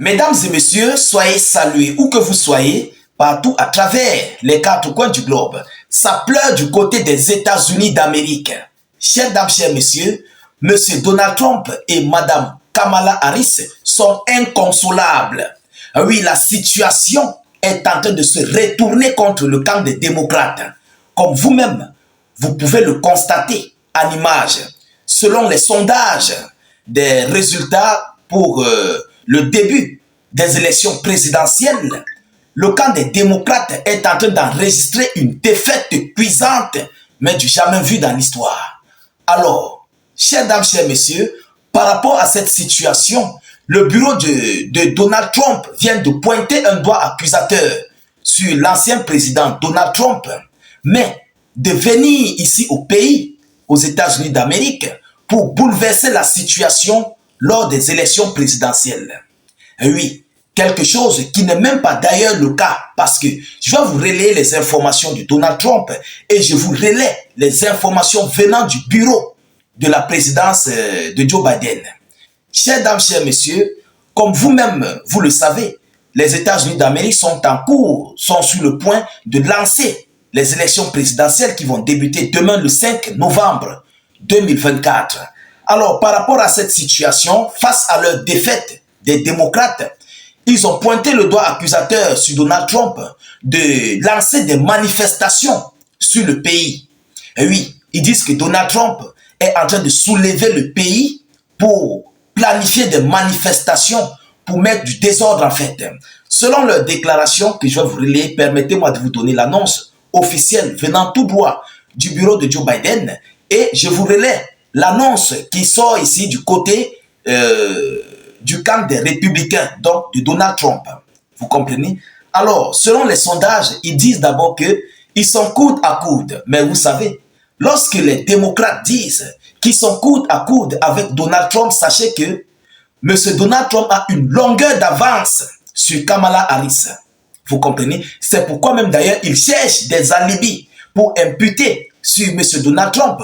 Mesdames et messieurs, soyez salués où que vous soyez, partout à travers les quatre coins du globe. Ça pleure du côté des États-Unis d'Amérique. Chers dames, chers messieurs, Monsieur Donald Trump et Madame Kamala Harris sont inconsolables. Oui, la situation est en train de se retourner contre le camp des démocrates. Comme vous-même, vous pouvez le constater en image. Selon les sondages des résultats pour le début des élections présidentielles, le camp des démocrates est en train d'enregistrer une défaite cuisante, mais du jamais vu dans l'histoire. Alors, chers dames, chers messieurs, par rapport à cette situation, le bureau de Donald Trump vient de pointer un doigt accusateur sur l'ancien président Donald Trump, mais de venir ici au pays, aux États-Unis d'Amérique, pour bouleverser la situation lors des élections présidentielles. Et oui, quelque chose qui n'est même pas d'ailleurs le cas, parce que je vais vous relayer les informations de Donald Trump et je vous relais les informations venant du bureau de la présidence de Joe Biden. Chers dames, chers messieurs, comme vous-même, vous le savez, les États-Unis d'Amérique sont en cours, sont sur le point de lancer les élections présidentielles qui vont débuter demain le 5 novembre 2024. Alors, par rapport à cette situation, face à leur défaite des démocrates, ils ont pointé le doigt accusateur sur Donald Trump de lancer des manifestations sur le pays. Et oui, ils disent que Donald Trump est en train de soulever le pays pour planifier des manifestations pour mettre du désordre en fait. Selon leur déclaration que je vais vous relayer, permettez-moi de vous donner l'annonce officielle venant tout droit du bureau de Joe Biden et je vous relais l'annonce qui sort ici du côté du camp des républicains, donc de Donald Trump. Vous comprenez? Alors, selon les sondages, ils disent d'abord qu'ils sont coude à coude. Mais vous savez, lorsque les démocrates disent qu'ils sont coude à coude avec Donald Trump, sachez que M. Donald Trump a une longueur d'avance sur Kamala Harris. Vous comprenez? C'est pourquoi même d'ailleurs, ils cherchent des alibis pour imputer sur M. Donald Trump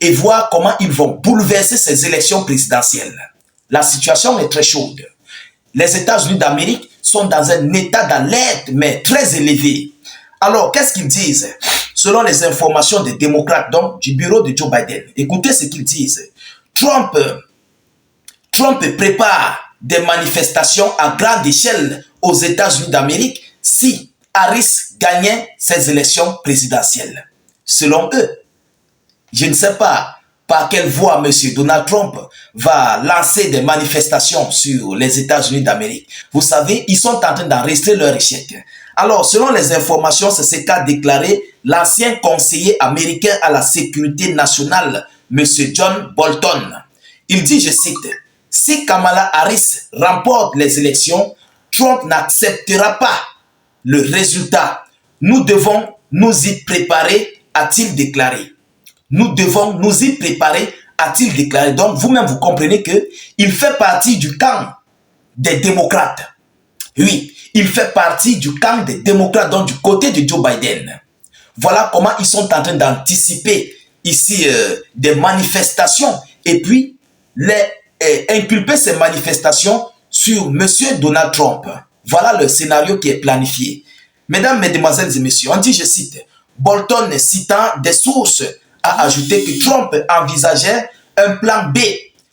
et voir comment ils vont bouleverser ces élections présidentielles. La situation est très chaude. Les États-Unis d'Amérique sont dans un état d'alerte, mais très élevé. Alors, qu'est-ce qu'ils disent? Selon les informations des démocrates, donc du bureau de Joe Biden, écoutez ce qu'ils disent. Trump prépare des manifestations à grande échelle aux États-Unis d'Amérique si Harris gagnait ces élections présidentielles. Selon eux, je ne sais pas par quelle voie M. Donald Trump va lancer des manifestations sur les États-Unis d'Amérique. Vous savez, ils sont en train d'enregistrer leur échec. Alors, selon les informations, c'est ce qu'a déclaré l'ancien conseiller américain à la sécurité nationale, M. John Bolton. Il dit, je cite, « Si Kamala Harris remporte les élections, Trump n'acceptera pas le résultat. Nous devons nous y préparer, a-t-il déclaré. Nous devons nous y préparer, a-t-il déclaré. Donc, vous-même, vous comprenez qu'il fait partie du camp des démocrates. Oui, il fait partie du camp des démocrates, donc du côté de Joe Biden. Voilà comment ils sont en train d'anticiper ici des manifestations et puis inculper ces manifestations sur M. Donald Trump. Voilà le scénario qui est planifié. Mesdames, mesdemoiselles et messieurs, on dit, je cite, Bolton citant des sources a ajouté que Trump envisageait un plan B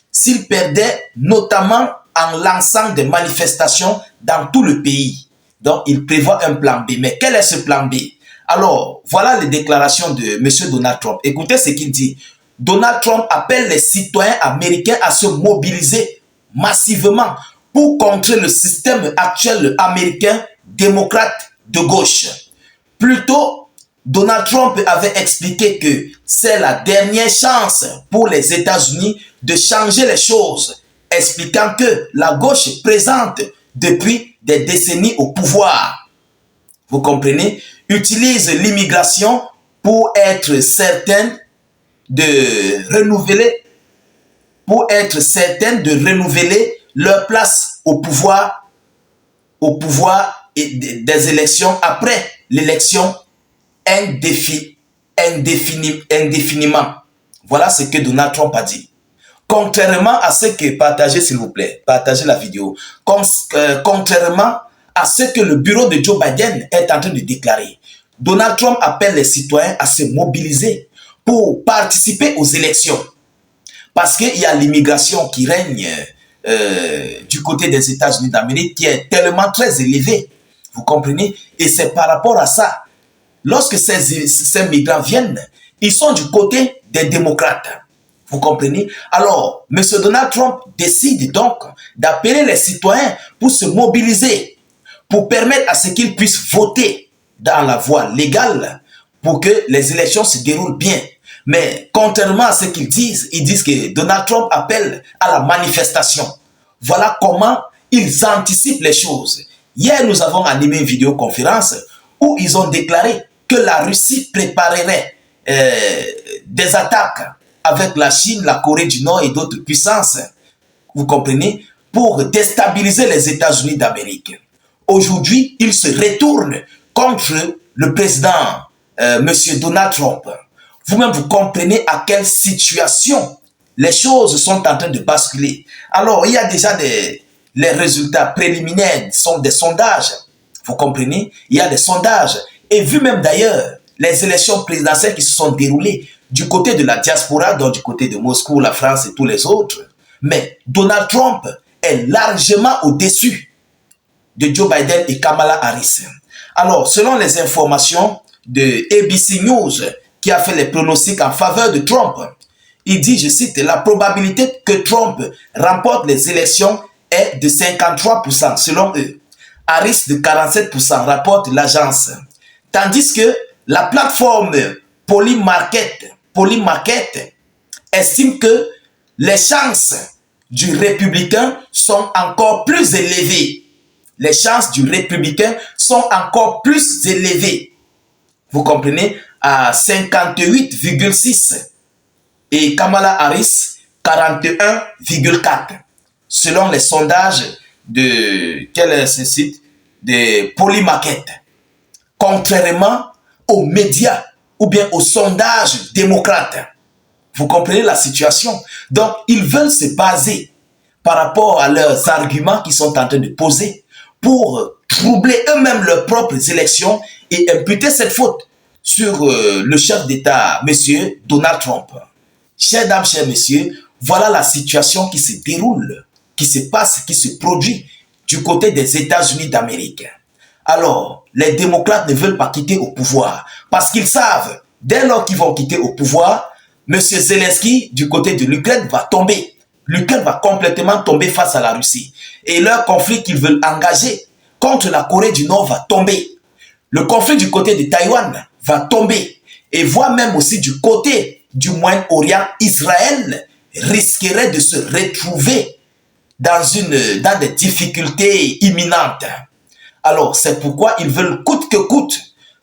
s'il perdait, notamment en lançant des manifestations dans tout le pays. Donc, il prévoit un plan B. Mais quel est ce plan B? Alors, voilà les déclarations de M. Donald Trump. Écoutez ce qu'il dit. Donald Trump appelle les citoyens américains à se mobiliser massivement pour contrer le système actuel américain démocrate de gauche. Plutôt, Donald Trump avait expliqué que c'est la dernière chance pour les États-Unis de changer les choses, expliquant que la gauche est présente depuis des décennies au pouvoir. Vous comprenez? Utilise l'immigration pour être certaine de renouveler, leur place au pouvoir et des élections après l'élection indéfiniment. Voilà ce que Donald Trump a dit. Contrairement à ce que, partagez s'il vous plaît, partagez la vidéo, contrairement à ce que le bureau de Joe Biden est en train de déclarer, Donald Trump appelle les citoyens à se mobiliser pour participer aux élections. Parce qu'il y a l'immigration qui règne du côté des États-Unis d'Amérique qui est tellement très élevée. Vous comprenez? Et c'est par rapport à ça. Lorsque ces migrants viennent, ils sont du côté des démocrates. Vous comprenez? Alors, M. Donald Trump décide donc d'appeler les citoyens pour se mobiliser, pour permettre à ce qu'ils puissent voter dans la voie légale pour que les élections se déroulent bien. Mais contrairement à ce qu'ils disent, ils disent que Donald Trump appelle à la manifestation. Voilà comment ils anticipent les choses. Hier, nous avons animé une vidéoconférence où ils ont déclaré que la Russie préparerait des attaques avec la Chine, la Corée du Nord et d'autres puissances, vous comprenez, pour déstabiliser les États-Unis d'Amérique. Aujourd'hui, ils se retournent contre le président, M. Donald Trump. Vous-même, vous comprenez à quelle situation les choses sont en train de basculer. Alors, il y a déjà les résultats préliminaires, sont des sondages. Vous comprenez? Il y a des sondages. Et vu même d'ailleurs les élections présidentielles qui se sont déroulées du côté de la diaspora, donc du côté de Moscou, la France et tous les autres. Mais Donald Trump est largement au-dessus de Joe Biden et Kamala Harris. Alors, selon les informations de ABC News, qui a fait les pronostics en faveur de Trump, il dit, je cite, la probabilité que Trump remporte les élections est de 53% selon eux. Harris de 47% rapporte l'agence. Tandis que la plateforme Polymarket estime que les chances du républicain sont encore plus élevées. Les chances du républicain sont encore plus élevées. Vous comprenez? À 58,6 et Kamala Harris 41,4 selon les sondages de ce site de Polymarket. Contrairement aux médias ou bien aux sondages démocrates. Vous comprenez la situation? Donc, ils veulent se baser par rapport à leurs arguments qu'ils sont en train de poser pour troubler eux-mêmes leurs propres élections et imputer cette faute sur le chef d'État, M. Donald Trump. Chers dames, chers messieurs, voilà la situation qui se déroule, qui se passe, qui se produit du côté des États-Unis d'Amérique. Alors, les démocrates ne veulent pas quitter au pouvoir parce qu'ils savent, dès lors qu'ils vont quitter au pouvoir, M. Zelensky, du côté de l'Ukraine, va tomber. L'Ukraine va complètement tomber face à la Russie. Et leur conflit qu'ils veulent engager contre la Corée du Nord va tomber. Le conflit du côté de Taïwan va tomber. Et voire même aussi du côté du Moyen-Orient, Israël risquerait de se retrouver dans des difficultés imminentes. Alors, c'est pourquoi ils veulent coûte que coûte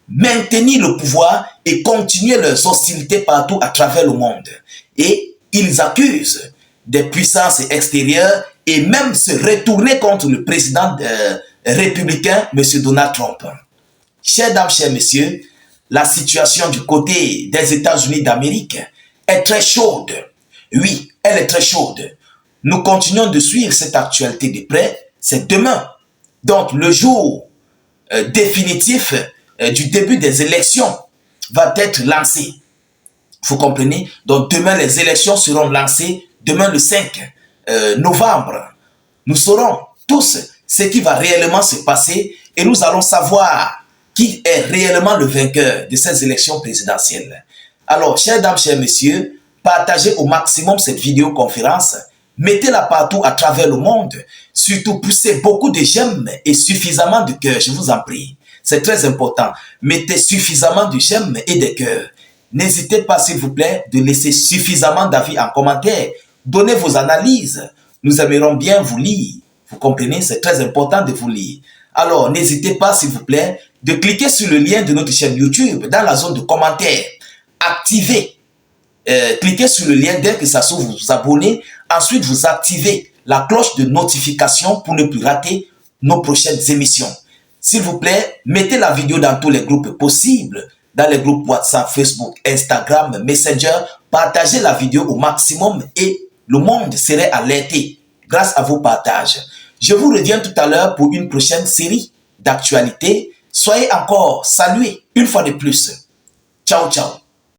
maintenir le pouvoir et continuer leurs hostilités partout à travers le monde. Et ils accusent des puissances extérieures et même se retourner contre le président républicain, M. Donald Trump. Chers dames, chers messieurs, la situation du côté des États-Unis d'Amérique est très chaude. Oui, elle est très chaude. Nous continuons de suivre cette actualité de près. C'est demain. Donc, le jour définitif du début des élections va être lancé. Vous comprenez? Donc, demain, les élections seront lancées. Demain, le 5 novembre, nous saurons tous ce qui va réellement se passer et nous allons savoir qui est réellement le vainqueur de ces élections présidentielles. Alors, chers dames, chers messieurs, partagez au maximum cette vidéoconférence. Mettez-la partout à travers le monde. Surtout, poussez beaucoup de j'aime et suffisamment de cœurs, je vous en prie. C'est très important. Mettez suffisamment de j'aime et de cœurs. N'hésitez pas, s'il vous plaît, de laisser suffisamment d'avis en commentaire. Donnez vos analyses. Nous aimerons bien vous lire. Vous comprenez? C'est très important de vous lire. Alors, n'hésitez pas, s'il vous plaît, de cliquer sur le lien de notre chaîne YouTube dans la zone de commentaires. Activez. Cliquez sur le lien dès que ça s'ouvre, vous vous abonnez. Ensuite, vous activez la cloche de notification pour ne plus rater nos prochaines émissions. S'il vous plaît, mettez la vidéo dans tous les groupes possibles, dans les groupes WhatsApp, Facebook, Instagram, Messenger. Partagez la vidéo au maximum et le monde serait alerté grâce à vos partages. Je vous reviens tout à l'heure pour une prochaine série d'actualités. Soyez encore salués une fois de plus. Ciao, ciao.